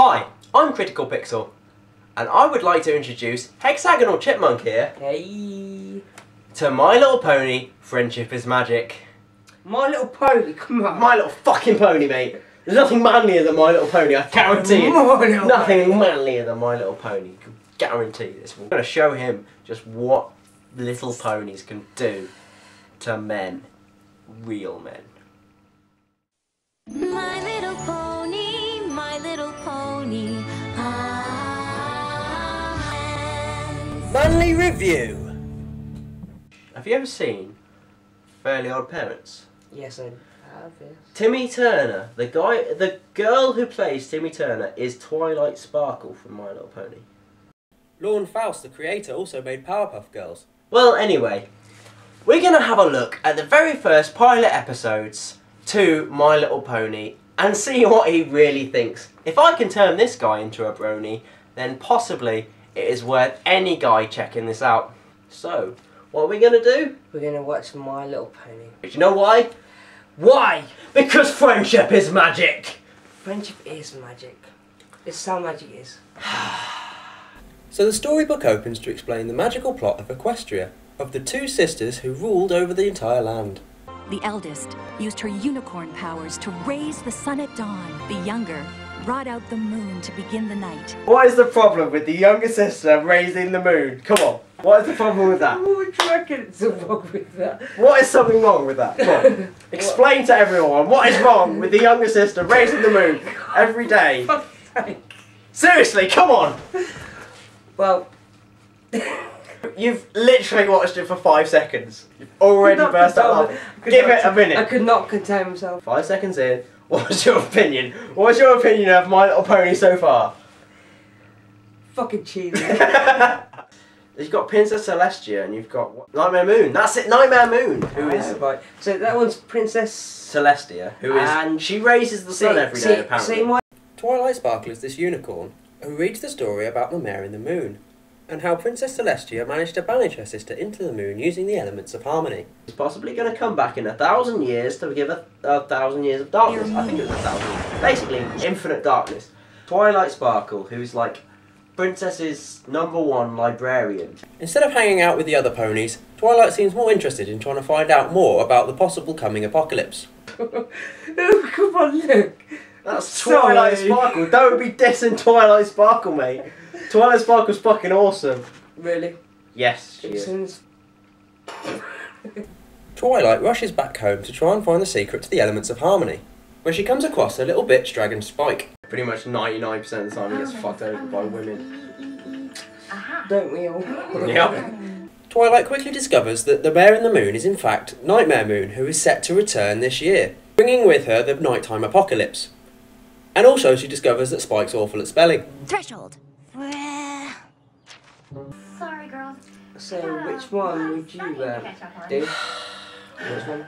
Hi, I'm Critical Pixel, and I would like to introduce Hexagonal Chipmunk here. Hey. To My Little Pony, Friendship is Magic. My Little Pony, come on. My Little fucking pony, mate. There's nothing manlier than My Little Pony, I guarantee you. Nothing manlier than My Little Pony. I can guarantee this. We're going to show him just what little ponies can do to men. Real men. My little pony, my little pony. Manly review. Have you ever seen Fairly Odd Parents? Yes, I have, yes. Timmy Turner, the girl who plays Timmy Turner is Twilight Sparkle from My Little Pony. Lorne Faust, the creator, also made Powerpuff Girls. Well, anyway, we're going to have a look at the very first pilot episodes to My Little Pony and see what he really thinks. If I can turn this guy into a brony, then possibly it is worth any guy checking this out. So, what are we going to do? We're going to watch My Little Pony. Do you know why? Why? Because friendship is magic! Friendship is magic. It's how magic is. So the storybook opens to explain the magical plot of Equestria, of the two sisters who ruled over the entire land. The eldest used her unicorn powers to raise the sun at dawn. The younger brought out the moon to begin the night. What is the problem with the younger sister raising the moon? Come on. What is the problem with that? What do you reckon is wrong with that? What is something wrong with that? Come on. Explain to everyone what is wrong with the younger sister raising the moon every day. Seriously, come on. Well, you've literally watched it for 5 seconds. You've already burst out laughing. Give it a minute. I could not contain myself. 5 seconds in. What's your opinion? What's your opinion of My Little Pony so far? Fucking cheesy. You've got Princess Celestia and you've got what? Nightmare Moon. That's it, Nightmare Moon. Who is right? So that one's Princess Celestia, who is and she raises the sun every day apparently. Twilight Sparkle is this unicorn who reads the story about the mare in the moon, and how Princess Celestia managed to banish her sister into the moon using the elements of harmony. He's possibly going to come back in 1,000 years to give a 1,000 years of darkness. I think it was 1,000. Basically, infinite darkness. Twilight Sparkle, who's like Princess's #1 librarian. Instead of hanging out with the other ponies, Twilight seems more interested in trying to find out more about the possible coming apocalypse. Oh, come on, look. That's Twilight Sparkle. Don't be dissing Twilight Sparkle, mate. Twilight Sparkle's fucking awesome. Really? Yes, she is. Twilight rushes back home to try and find the secret to the elements of harmony, where she comes across her little bitch dragon Spike. Pretty much 99% of the time he gets fucked over by women. Don't we all? Yep. Twilight quickly discovers that the mare in the moon is in fact Nightmare Moon, who is set to return this year, bringing with her the nighttime apocalypse. And also she discovers that Spike's awful at spelling. Threshold. Sorry, girls. So, which one would you do? Which one?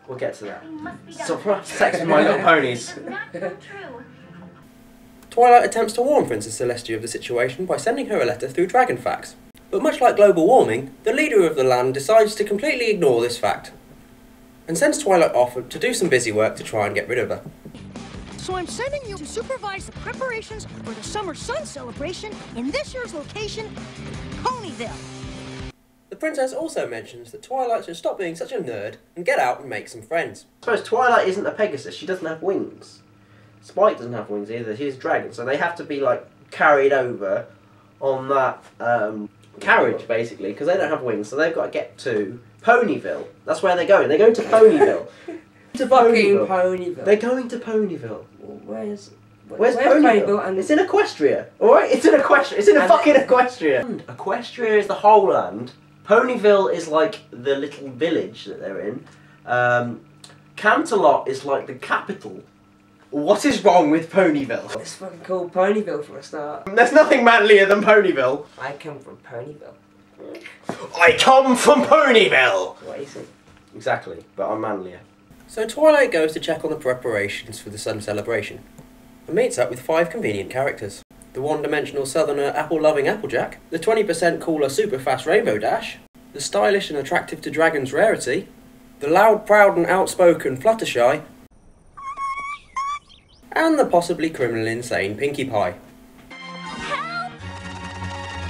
We'll get to that. So, sex with My Little Ponies. Twilight attempts to warn Princess Celestia of the situation by sending her a letter through Dragon Fax. But much like global warming, the leader of the land decides to completely ignore this fact, and sends Twilight off to do some busy work to try and get rid of her. So I'm sending you to supervise the preparations for the summer sun celebration in this year's location, Ponyville. The princess also mentions that Twilight should stop being such a nerd and get out and make some friends. I suppose Twilight isn't a Pegasus, she doesn't have wings. Spike doesn't have wings either, she's a dragon, so they have to be like carried over on that carriage basically, because they don't have wings, so they've got to get to Ponyville. That's where they're going to Ponyville. To fucking Ponyville. They're going to Ponyville. Where's Ponyville? And it's in Equestria, alright? It's in Equestria. It's in fucking Equestria. And Equestria is the whole land. Ponyville is like the little village that they're in. Canterlot is like the capital. What is wrong with Ponyville? It's fucking called Ponyville for a start. There's nothing manlier than Ponyville. I come from Ponyville. I come from Ponyville! What is it? Exactly, but I'm manlier. So Twilight goes to check on the preparations for the sun celebration, and meets up with 5 convenient characters. The one-dimensional southerner apple-loving Applejack, the 20% cooler super-fast Rainbow Dash, the stylish and attractive to dragons Rarity, the loud, proud and outspoken Fluttershy, and the possibly criminally insane Pinkie Pie.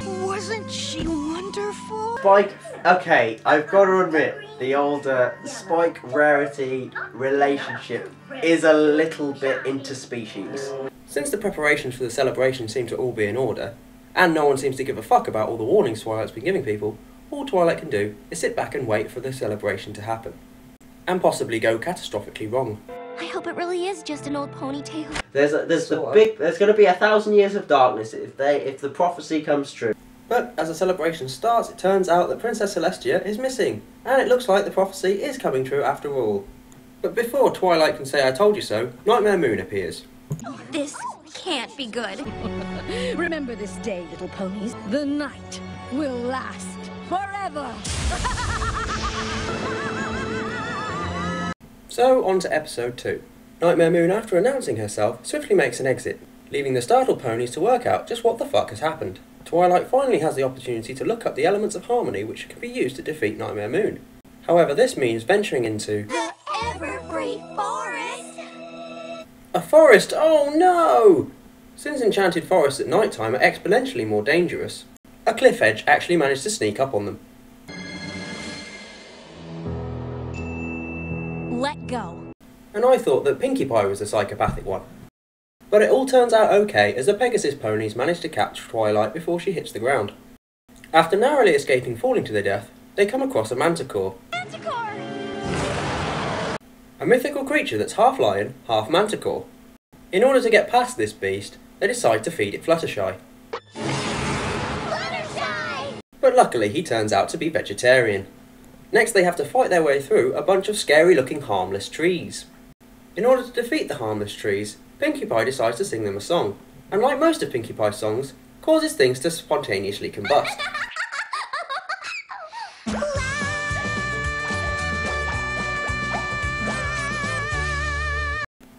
Wasn't she wonderful? Spike, okay, I've got to admit, the older Spike Rarity relationship is a little bit interspecies. Since the preparations for the celebration seem to all be in order, and no one seems to give a fuck about all the warnings Twilight's been giving people, all Twilight can do is sit back and wait for the celebration to happen. And possibly go catastrophically wrong. I hope it really is just an old ponytail. There's going to be 1,000 years of darkness if the prophecy comes true. But as the celebration starts, it turns out that Princess Celestia is missing, and it looks like the prophecy is coming true after all. But before Twilight can say I told you so, Nightmare Moon appears. This can't be good. Remember this day, little ponies. The night will last forever. So on to episode 2. Nightmare Moon, after announcing herself, swiftly makes an exit, leaving the startled ponies to work out just what the fuck has happened. Twilight finally has the opportunity to look up the elements of harmony which can be used to defeat Nightmare Moon. However, this means venturing into The Evergreen Forest! a forest! Oh no! Since enchanted forests at night time are exponentially more dangerous, a cliff edge actually managed to sneak up on them. Let go. And I thought that Pinkie Pie was the psychopathic one. But it all turns out okay as the Pegasus ponies manage to catch Twilight before she hits the ground. After narrowly escaping falling to their death, they come across a manticore. Manticore! A mythical creature that's half lion, half manticore. In order to get past this beast, they decide to feed it Fluttershy. Fluttershy! But luckily he turns out to be vegetarian. Next they have to fight their way through a bunch of scary looking harmless trees. In order to defeat the harmless trees, Pinkie Pie decides to sing them a song, and like most of Pinkie Pie's songs, causes things to spontaneously combust.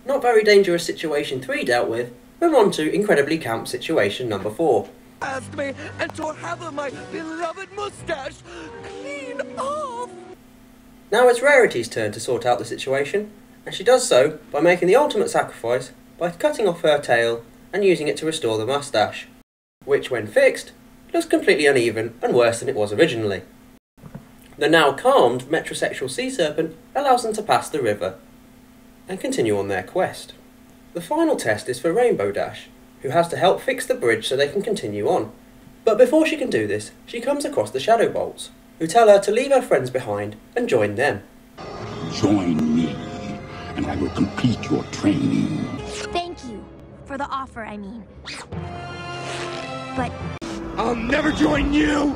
Not very dangerous situation 3 dealt with, we're on to incredibly camp situation number 4. Asked me and tore half of my beloved mustache clean off. Now it's Rarity's turn to sort out the situation, and she does so by making the ultimate sacrifice by cutting off her tail and using it to restore the mustache, which when fixed, looks completely uneven and worse than it was originally. The now calmed metrosexual sea serpent allows them to pass the river and continue on their quest. The final test is for Rainbow Dash, who has to help fix the bridge so they can continue on. But before she can do this, she comes across the Shadow Bolts, who tell her to leave her friends behind and join them. Join me, and I will complete your training. Thank you for the offer, I mean. But I'll never join you.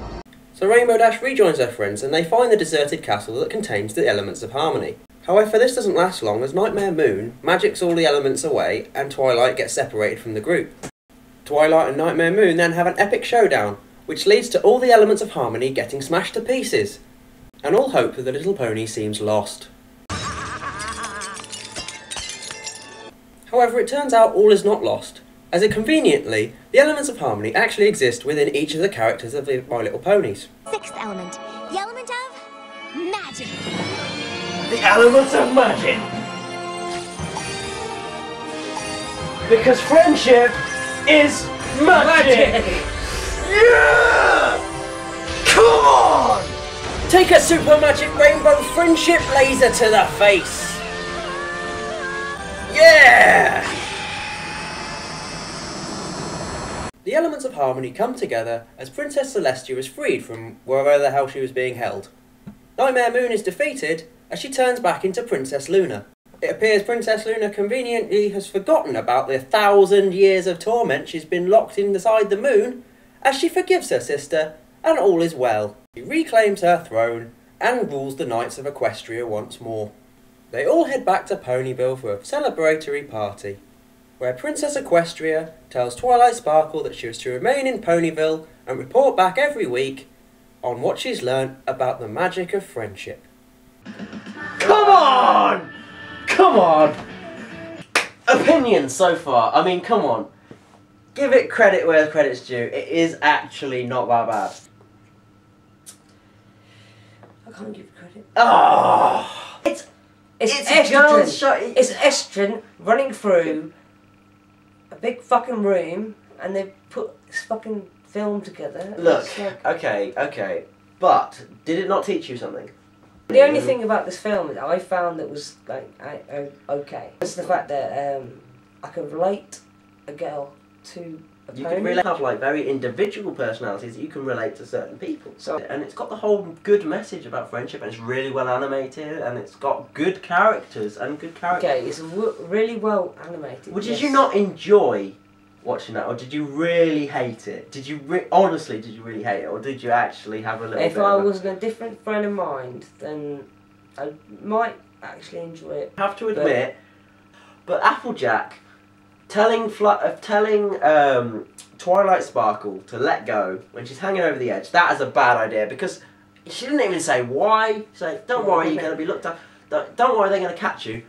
So Rainbow Dash rejoins her friends and they find the deserted castle that contains the elements of harmony. However, this doesn't last long as Nightmare Moon magics all the elements away and Twilight gets separated from the group. Twilight and Nightmare Moon then have an epic showdown, which leads to all the elements of harmony getting smashed to pieces. And all hope for the little pony seems lost. However, it turns out all is not lost, as it conveniently, the elements of harmony actually exist within each of the characters of the My Little Ponies. sixth element, the element of magic. The elements of magic. Because friendship is magic. Yeah! Come on! Take a super magic rainbow friendship laser to the face! Yeah! The elements of harmony come together as Princess Celestia is freed from wherever the hell she was being held. Nightmare Moon is defeated as she turns back into Princess Luna. It appears Princess Luna conveniently has forgotten about the 1,000 years of torment she's been locked inside the moon, as she forgives her sister, and all is well. She reclaims her throne, and rules the Knights of Equestria once more. They all head back to Ponyville for a celebratory party, where Princess Equestria tells Twilight Sparkle that she is to remain in Ponyville and report back every week on what she's learnt about the magic of friendship. Come on! Come on! Opinions so far. I mean, come on. Give it credit where credit's due. It is actually not that bad. I can't give credit. Oh! It's a girl's estrogen. It's estrogen running through big fucking room and they put this fucking film together. Look, It's like, okay, but did it not teach you something? the only thing about this film that I found that was like okay was the fact that I could relate a girl to a You pony. can really have like very individual personalities that you can relate to certain people. So, and it's got the whole good message about friendship, and it's really well animated, and it's got good characters and good characters. Okay, it's really well animated. Well, did yes. you not enjoy watching that, or did you really hate it? Did you honestly? Did you really hate it, or did you actually have a little? If bit I of was a different frame of mind, then I might actually enjoy it. I have to admit, but Applejack telling Twilight Sparkle to let go when she's hanging over the edge, that is a bad idea, because she didn't even say why. She's like, don't worry, you're going to be looked at. Don't worry, they're going to catch you.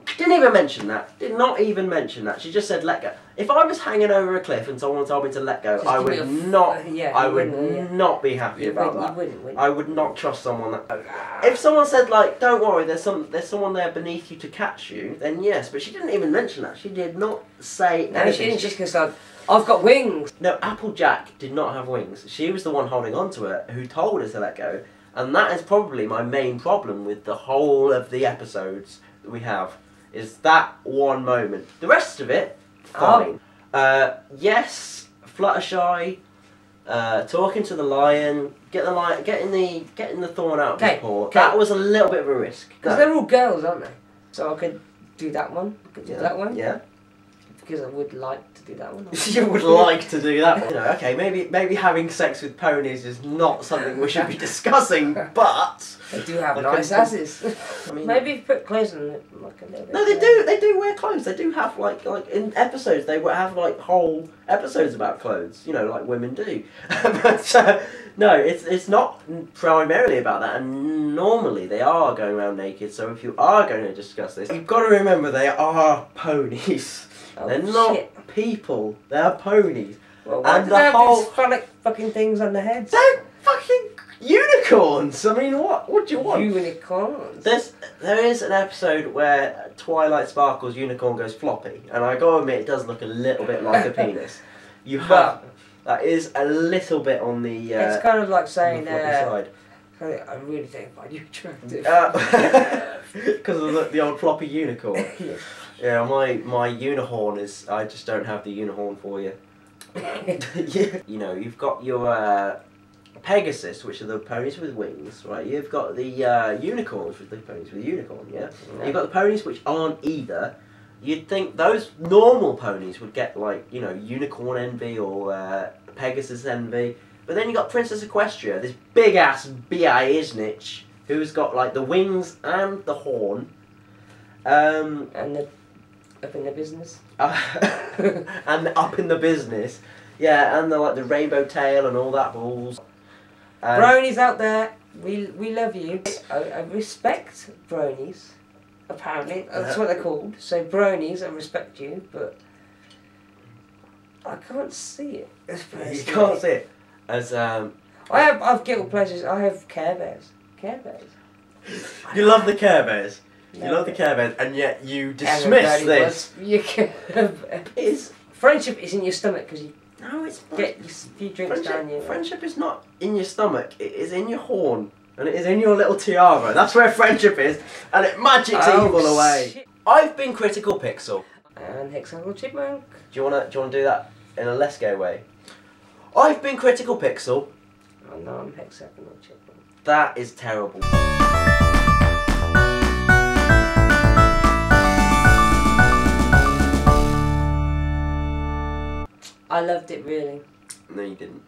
She didn't even mention that. Did not even mention that. She just said let go. If I was hanging over a cliff and someone told me to let go, I would not. I would not be happy about that. Wouldn't. I would not trust someone that. If someone said like, "Don't worry, there's someone there beneath you to catch you," then yes. But she didn't even mention that. She did not say anything. No, she didn't. Just because I've got wings. No, Applejack did not have wings. She was the one holding on to it, who told her to let go, and that is probably my main problem with the whole of the episodes that we have. Is that one moment. The rest of it, fine. Yes, Fluttershy, talking to the lion, getting the thorn out of his paw. That was a little bit of a risk. Because they're all girls, aren't they? So I could do that one. I could do that one. Yeah. Because I would like to do that one. You would like to do that. You know, okay, maybe having sex with ponies is not something we should be discussing, but they do have nice asses. I mean, maybe put clothes on it, like a little bit. No, they do. They do wear clothes. They do have like in episodes they have like whole episodes about clothes. You know, like women do. But no, it's not primarily about that. And normally they are going around naked. So if you are going to discuss this, you've got to remember they are ponies. Oh, they're not shit. people. They're ponies. Well, why and do the they have whole these phallic fucking things on their heads? they're fucking unicorns. I mean, what do you want? Unicorns. There is an episode where Twilight Sparkle's unicorn goes floppy, and I gotta admit it does look a little bit like a penis. You have that is a little bit on the. It's kind of like saying, side. I really think I find you attractive. Because of the old floppy unicorn. Yeah. Yeah, my unihorn is. I just don't have the unihorn for you. Yeah. You know, you've got your Pegasus, which are the ponies with wings, right? You've got the unicorns, which are the ponies with unicorn, yeah? You've got the ponies which aren't either. You'd think those normal ponies would get, like, you know, unicorn envy or Pegasus envy. But then you got Princess Equestria, this big-ass B.I.Isnitch, who's got, like, the wings and the horn. And the up in the business. And up in the business. Yeah, and the rainbow tail and all that balls. Bronies out there, we love you. I respect bronies, apparently. That's what they're called. So bronies, I respect you, but I can't see it. You can't see it. As I've guilt pleasures. I have Care Bears. Care Bears. You love the Care Bears. No. You love the Care Bears, and yet you dismiss this. Friendship is in your stomach because you No, it's not. get a few drinks down you. Friendship is not in your stomach. It is in your horn, and it is in your little tiara. That's where friendship is, and it magics evil away. Shit. I've been Critical Pixel. And Hexagonal Chipmunk. Do you wanna do that in a less gay way? I've been Critical Pixel. Oh no, I'm Hexagonal Chipmunk. That is terrible. I loved it really. No, you didn't.